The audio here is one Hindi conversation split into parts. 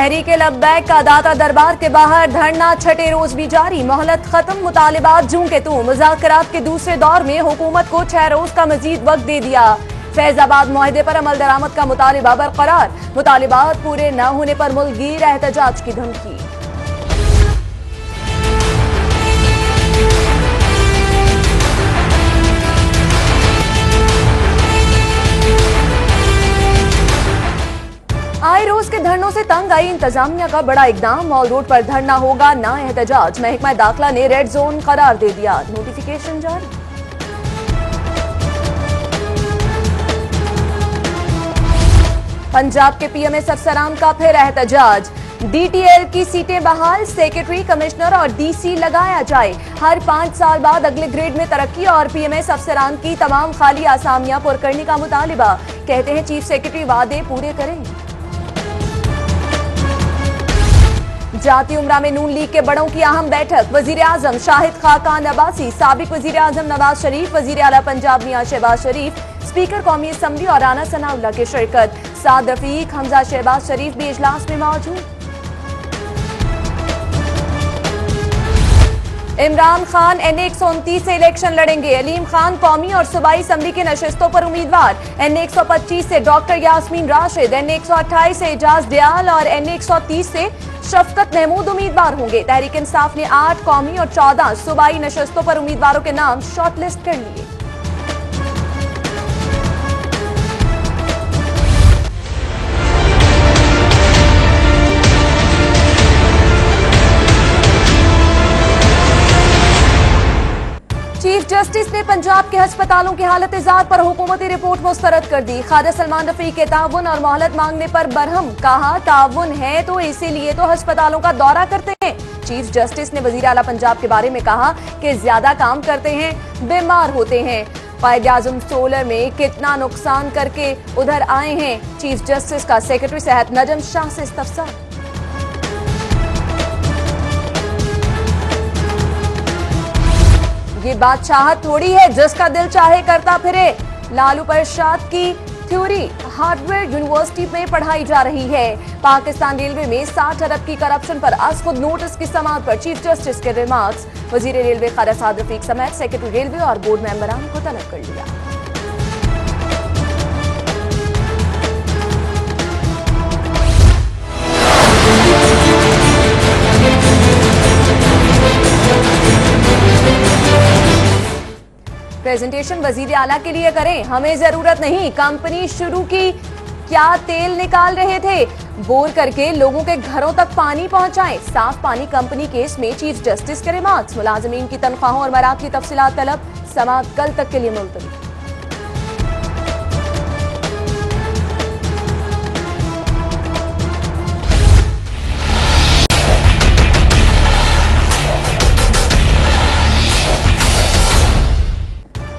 तहरीक लब्बैक का दाता दरबार के बाहर धरना छठे रोज भी जारी। मोहलत खत्म, मुतालिबात जूं के तू। मुज़ाकरात के दूसरे दौर में हुकूमत को 6 रोज का मजीद वक्त दे दिया। फैजाबाद मुआहदे पर अमल दरामद का मुतालिबा बरकरार। मुतालिबात पूरे न होने पर मुल्कगीर एहतजाज की धमकी। आए रोज के धरनों से तंग आई इंतजामिया का बड़ा इकदाम। मॉल रोड पर धरना होगा ना एहतजाज। महकमा दाखिला ने रेड जोन करार दे दिया। नोटिफिकेशन जारी। पंजाब के पीएमएस अफसरान का फिर एहतजाज। डीटीएल की सीटें बहाल, सेक्रेटरी, कमिश्नर और डीसी लगाया जाए। हर 5 साल बाद अगले ग्रेड में तरक्की और पीएमएस अफसरान की तमाम खाली आसामियां पुर करने का मुतालिबा। कहते हैं चीफ सेक्रेटरी वादे पूरे करें। जाती उमरा में नून लीग के बड़ों की अहम बैठक। वजीर आजम शाहिद खाकान अब्बासी, साबिक वजीर आजम नवाज शरीफ, वजीर आला पंजाब मियां शहबाज शरीफ, स्पीकर कौमी असम्बली और राना सनाउल्लाह की शिरकत। साद रफीक, हमजा शहबाज शरीफ भी इजलास में मौजूद। इमरान खान NA 129 से इलेक्शन लड़ेंगे। अलीम खान कौमी और सूबाई असम्बली के नशिस्तों पर उम्मीदवार। NA 125 से डॉक्टर यास्मीन राशिद, NA 128 से एजाज दयाल और NA 130 से शफकत महमूद उम्मीदवार होंगे। तहरीक इंसाफ ने 8 कौमी और 14 सूबाई नशिस्तों पर उम्मीदवारों के नाम शॉर्टलिस्ट कर लिए। चीफ जस्टिस ने पंजाब के अस्पतालों की हालत इजाद पर हुकूमती रिपोर्ट मुस्तरद कर दी। ख्वाजा सलमान रफीक के ताउन और मोहलत मांगने पर बरहम। कहा ताउन है तो इसीलिए तो अस्पतालों का दौरा करते हैं। चीफ जस्टिस ने वजीर आला पंजाब के बारे में कहा कि ज्यादा काम करते हैं, बीमार होते हैं। कायद आजम सोलर में कितना नुकसान करके उधर आए हैं। चीफ जस्टिस का सेक्रेटरी सेहत नजम शाह से इस्तफसार। ये बादशाहत थोड़ी है जिसका दिल चाहे करता फिरे। लालू प्रसाद की थ्योरी हार्वर्ड यूनिवर्सिटी में पढ़ाई जा रही है। पाकिस्तान रेलवे में 60 अरब की करप्शन पर आज खुद नोटिस की समाअत पर चीफ जस्टिस के रिमार्क्स। वजीर रेलवे ख्वाजा साद रफीक समेत सेक्रेटरी रेलवे और बोर्ड मेंबरान को तलब कर लिया। प्रेजेंटेशन वजीर आला के लिए करें, हमें जरूरत नहीं। कंपनी शुरू की, क्या तेल निकाल रहे थे? बोर करके लोगों के घरों तक पानी पहुंचाएं। साफ पानी कंपनी केस में चीफ जस्टिस के रिमार्क्स। मुलाजमीन की तनख्वाहों और मराद की तफसीलात तलब। समाअत कल तक के लिए मुलतवी।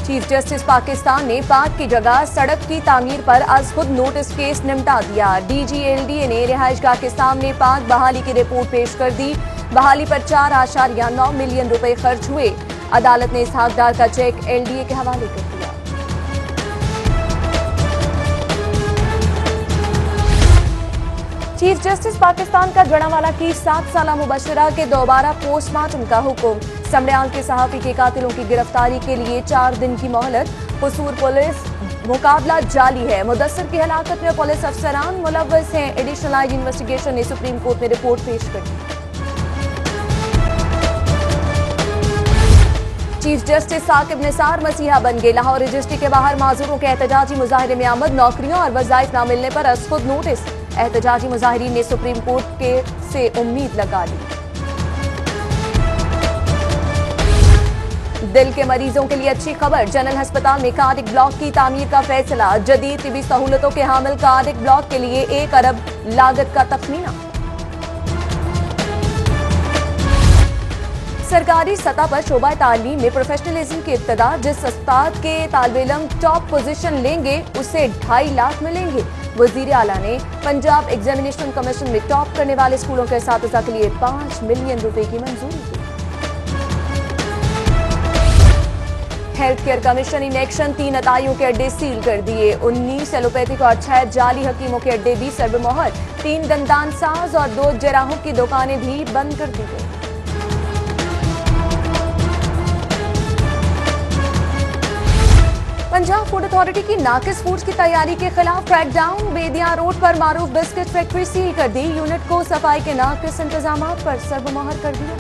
चीफ जस्टिस पाकिस्तान ने पाक की जगह सड़क की तामीर पर आज खुद नोटिस केस निपटा दिया। DGLDA ने रिहाइशगाह के सामने पाक बहाली की रिपोर्ट पेश कर दी। बहाली पर 4.9 मिलियन रुपए खर्च हुए। अदालत ने इसहाक डार का चेक LDA के हवाले कर दिया। चीफ जस्टिस पाकिस्तान का जड़ावाला की 7 साला मुबशरा के दोबारा पोस्टमार्टम का हुक्म। समड़याल के सहाफी के कातिलों की गिरफ्तारी के लिए 4 दिन की मोहलत। कसूर पुलिस मुकाबला जाली है। मुदस्सिर की हलाकत में पुलिस अफसरान मुलव्वस हैं। एडिशनल आईजी इन्वेस्टिगेशन ने सुप्रीम कोर्ट में रिपोर्ट पेश कर दी। चीफ जस्टिस साकिब निसार मसीहा बन गए। लाहौर रजिस्ट्री के बाहर माजूरों के एहतजाजी मुजाहरे में आमद। नौकरियों और वज़ाइफ न मिलने पर आज खुद नोटिस। एहतजाजी मुजाहिरीन ने सुप्रीम कोर्ट के से उम्मीद लगा ली। दिल के मरीजों के लिए अच्छी खबर। जनरल अस्पताल में कार्डिक ब्लॉक की तामीर का फैसला। जदीद तिबी सहूलतों के हामिल कार्डिक ब्लॉक के लिए 1 अरब लागत का तखमीना। सरकारी सतह पर शोबा तालीम में प्रोफेशनलिज्म की इब्तिदा। जिस उस्ताद के तालिब इल्म टॉप पोजीशन लेंगे उसे 2.5 लाख मिलेंगे। वजीर आला ने पंजाब एग्जामिनेशन कमीशन में टॉप करने वाले स्कूलों के असातिज़ा के लिए 5 मिलियन रुपए की मंजूरी दी। Health care commission in action, 3 अताइयों के अड्डे सील कर दिए। 19 एलोपैथिक और 6 जाली हकीमों के अड्डे भी सर्वमोहर। 3 दंतान साज और 2 जराहों की दुकानें भी बंद कर दी गई। पंजाब फूड अथॉरिटी की नाकिस फूड्स की तैयारी के खिलाफ क्रैकडाउन। बेदिया रोड पर मारूफ बिस्किट फैक्ट्री सील कर दी। यूनिट को सफाई के नाकिस इंतजामात पर सर्वमोहर कर दिया।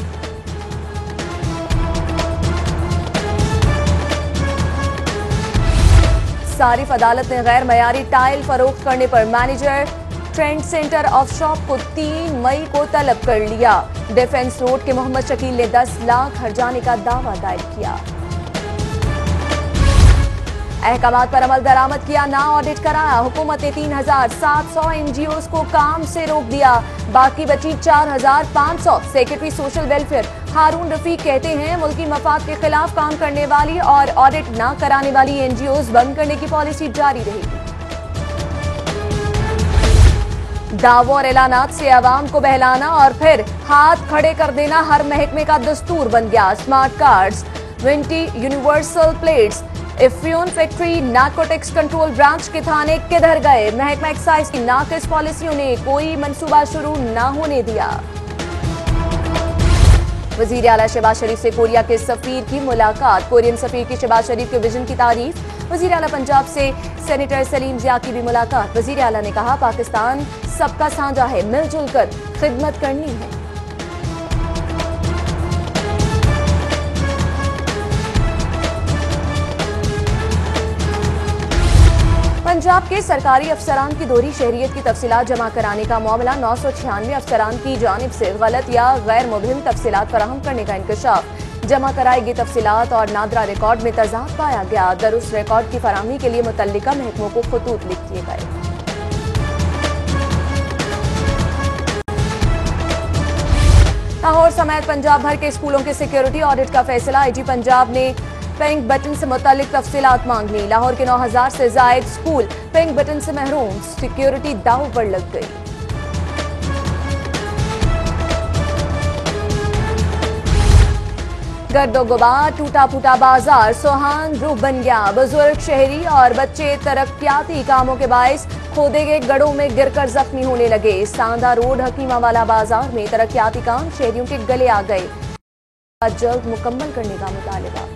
सारिफ अदालत ने गैर मयारी टाइल फरोख्त करने पर manager trend centre of shop को 3 मई को तलब कर लिया। डिफेंस रोड के मोहम्मद शकील ने 10 लाख हर्जाने का दावा दायर किया। अहकामात पर अमल दरामद किया, ना ऑडिट कराया। हुकूमत ने 3700 एनजीओ को काम से रोक दिया, बाकी बची 4500। सेक्रेटरी सोशल वेलफेयर हारून रफीक कहते हैं मुल्की मफाद के खिलाफ काम करने वाली और ऑडिट न कराने वाली एनजीओ बंद करने की पॉलिसी जारी रहेगी। दावों और ऐलानात से अवाम को बहलाना और फिर हाथ खड़े कर देना हर महकमे का दस्तूर बन गया। स्मार्ट कार्ड्स, विंटी यूनिवर्सल प्लेट्स, इफ्यून फैक्ट्री, नार्कोटिक्स कंट्रोल ब्रांच के थाने किधर गए? महकमा एक्साइज की नाकिस पॉलिसियों ने कोई मंसूबा शुरू न होने दिया। वजीर आला शहबाज शरीफ से कोरिया के सफीर की मुलाकात। कोरियन सफीर की शहबाज शरीफ के विजन की तारीफ। वजीर आला पंजाब से सेनेटर सलीम जिया की भी मुलाकात। वजीर आला ने कहा पाकिस्तान सबका साझा है, मिलजुल कर खिदमत करनी है। पंजाब के सरकारी अफसरान की दोहरी शहरियत की तफसीलात जमा कराने का मामला। 996 अफसरान की जानिब से गलत या गैर मुबहिम तफसीलात फराहम करने का इंकशाफ। जमा कराई गई तफसीलात और नादरा रिकॉर्ड में तजाद पाया गया। दरुस्त रिकॉर्ड की फराहमी के लिए मुतल्लिका महकमों को खतूत लिख दिए गए। लाहौर समेत पंजाब भर के स्कूलों के सिक्योरिटी ऑडिट का फैसला। आईजी पंजाब ने पिंक बटन से मुतालिक तफसीलात मांग ली। लाहौर के 9000 से जायद स्कूल पिंक बटन से महरूम। सिक्योरिटी दाव पर लग गई। गर्दो गुबार, टूटा फूटा बाजार, सुहान रूप बन गया। बुजुर्ग, शहरी और बच्चे तरक्याती कामों के बायस खोदे गए गड़ों में गिरकर जख्मी होने लगे। सांदा रोड हकीमावाला बाजार में तरक्याती काम शहरियों के गले आ गए। जल्द मुकम्मल करने का मुतालबा।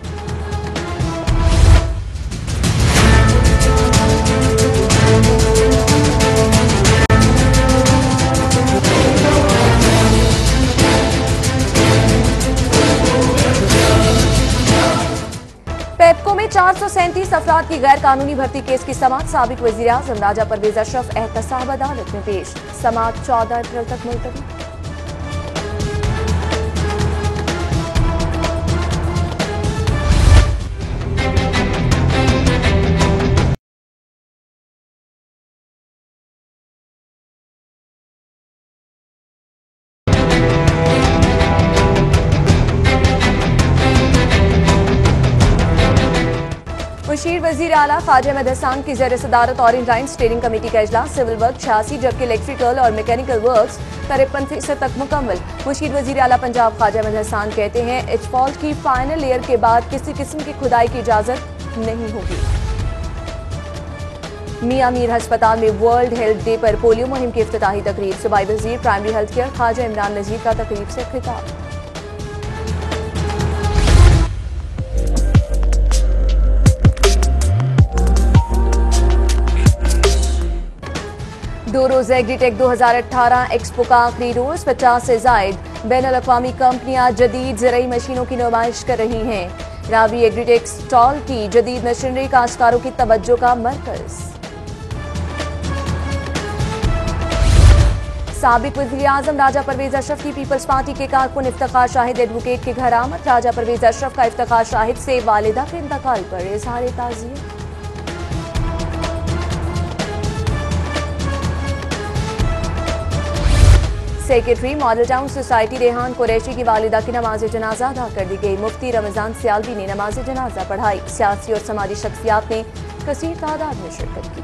पेप्को में 437 अफराद की गैर कानूनी भर्ती केस की समाअत। साबिक वजीर आजम राजा परवेज अशरफ एहतसाब अदालत में पेश। समाअत 14 अप्रैल तक मुलतवी। मुशीर वजीर आला ख्वाजा अहमद हसन की ज़ेर सदारत ऑरेंज लाइन स्टीयरिंग कमेटी का इजलास। सिविल वर्क 86 जबकि इलेक्ट्रिकल और मैकेनिकल वर्क्स 53% तक मुकम्मल। मुशीर वजीर आला पंजाब ख्वाजा अहमद हसन कहते हैं इजफॉल्ट की फाइनल ईयर के बाद किसी किस्म की खुदाई की इजाजत नहीं होगी। मियां मीर अस्पताल में वर्ल्ड हेल्थ डे पर पोलियो मुहिम की इफ्तिताही तकरीब। सूबाई वजीर primary health care Khawaja Imran Nazir का तकरीब से खिताब। दो रोज़ा एग्रीटेक 2018 एक्सपो का आखिरी रोज 50 से जायद बैनुल-अक़वामी कंपनियां जदीद ज़राई मशीनों की नुमाइश कर रही हैं। रावी एग्रीटेक स्टॉल की जदीद मशीनरी काश्तकारों की तवज्जो का मरकज। साबिक वज़ीर आज़म राजा परवेज अशरफ की पीपल्स पार्टी के कारकुन इफ्तिखार शाहिद एडवोकेट के घर आमद। राजा परवेज अशरफ का इफ्तिखार शाहिद से वालिदा के इंतकाल पर इज़हार ताज़ियत। Secretary Model Town society Rehan Qureshi की वालिदा की नमाज जनाजा अदा कर दी गई। मुफ्ती रमजान सियालवी ने नमाज जनाजा पढ़ाई। सियासी और समाजी शख्सियात ने कसीर तादाद में शिरकत की।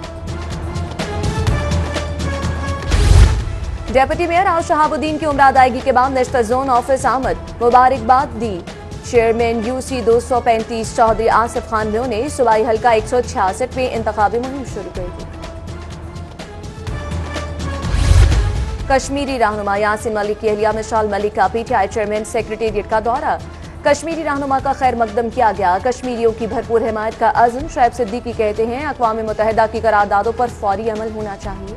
डेप्यूटी मेयर आल शहाबुद्दीन की उम्र अदायगी के बाद नेशनल जोन ऑफिस आमद। मुबारकबाद दी। चेयरमैन यूसी 235 चौधरी आसिफ खान ने सूबाई हल्का 166 में इंतखाबी मुहिम शुरू कर दी। कश्मीरी रहनुमा यासिन मलिक की अहलिया मिसाल मलिक का पीटीआई चेयरमैन सेक्रेटेरिएट का दौरा। कश्मीरी रहनुमा का खैर मकदम किया गया। कश्मीरियों की भरपूर हिमायत का अज़्म। शुएब सिद्दीकी कहते हैं अक़वाम मुत्तहिदा की करारदादों पर फौरी अमल होना चाहिए।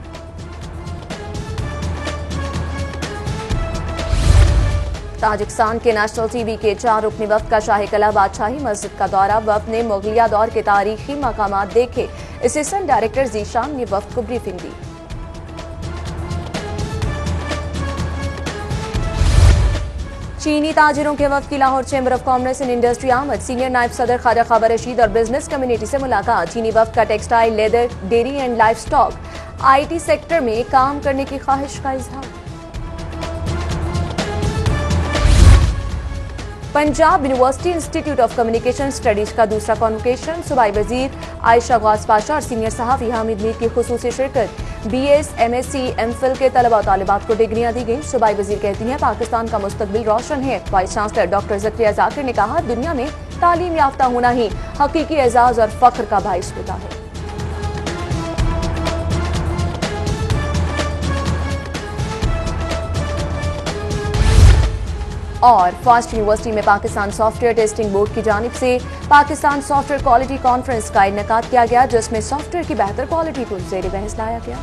ताजिकिस्तान के नेशनल टीवी के 4 रुकनी वफ्द का शाही कला बादशाही मस्जिद का दौरा। वफ्द ने मुगलिया दौर के तारीखी मकामात देखे। असिस्टेंट डायरेक्टर जीशान ने वफ्द को ब्रीफिंग दी। चीनी ताजिरों के वफ्द की Lahore chamber of commerce and industry आमद। सीनियर नायब सदर ख्वाजा खबर रशीद और बिजनेस कम्युनिटी से मुलाकात। चीनी वफ्द का textile, leather, dairy and life stock, IT sector में काम करने की ख्वाहिश का इजहार। Punjab university institute of communication studies का दूसरा कॉन्वोकेशन। सूबाई वजीर आयशा गौस पाशा और सीनियर सहाफ़ी हामिद मीर की खुसूसी शिरकत। BS, MSc, MPhil के तलबा और तालिबात को डिग्रियां दी गई। सूबाई वजीर कहती हैं पाकिस्तान का मुस्तकबिल रोशन है। Vice chancellor doctor Zakia Zakir ने कहा दुनिया में तालीम याफ्ता होना ही हकीकी एजाज और फख्र का बाइस होता है। और फर्स्ट यूनिवर्सिटी में पाकिस्तान सॉफ्टवेयर टेस्टिंग बोर्ड की जानिब से पाकिस्तान सॉफ्टवेयर क्वालिटी कॉन्फ्रेंस का इनेकाद किया गया, जिसमें सॉफ्टवेयर की बेहतर क्वालिटी को ज़ेर बहस लाया गया।